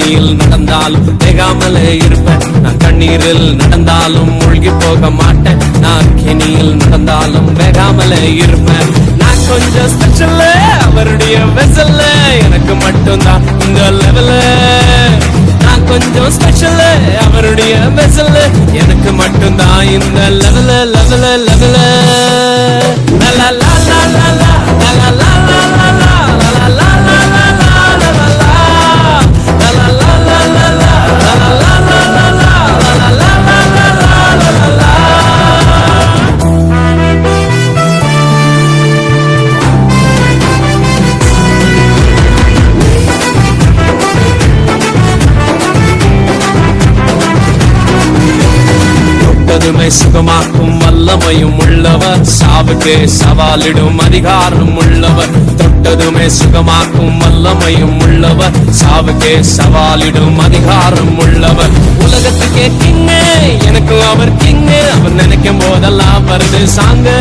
அக்கினியில் நடந்தாலும் வேகாமலே இருப்பேன். நான் கண்ணீரில் நடந்தாலும் மூழ்கி போக மாட்டேன். நான் அக்கினியில் நடந்தாலும் வேகாமலே இருப்பேன். நான் கொஞ்சம் ஸ்பெஷல், அவருடைய வெசல்ல எனக்கு மட்டும்தான் இந்த லெவல. நான் கொஞ்சம் ஸ்பெஷல், அவருடைய வெசல்ல எனக்கு மட்டும்தான் இந்த லெவல லெவல லெவல. லா லா லா லா லா லா லா லா லா லா லா லா லா லா லா. சுகமாக்கும் வல்லமையும் உள்ளவர், சாவுக்கு சவாலிடும் அதிகாரம் உள்ளவர். தொட்டதுமே சுகமாக்கும் வல்லமையும் உள்ளவர், சாவுக்கு சவாலிடும் அதிகாரம் உள்ளவர். உலகத்துக்கே கிங்கு, எனக்கு அவர் கிங்கு. அவர் நினைக்கும் போதெல்லாம் வருது சாங்கு.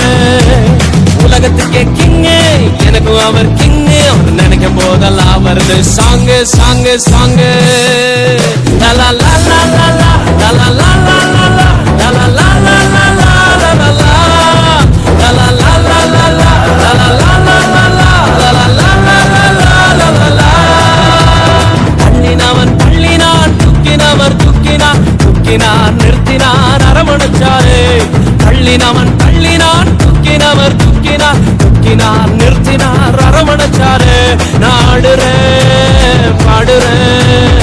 உலகத்துக்கே கிங்கு, எனக்கு அவர் கிங்கு. அவர் நினைக்கும் போதெல்லாம் வருது சாங்கு சாங்கு சாங்கு. லா லா லா லா லா லா லா லா லா லா லா. நிறுத்தினான் அரவணைச்சாரே. தள்ளினவன் தள்ளினான், தூக்கினவர் தூக்கினார், தூக்கினார் நிறுத்தினார் அரவணைச்சாரே. நாடுறேன் பாடுறேன்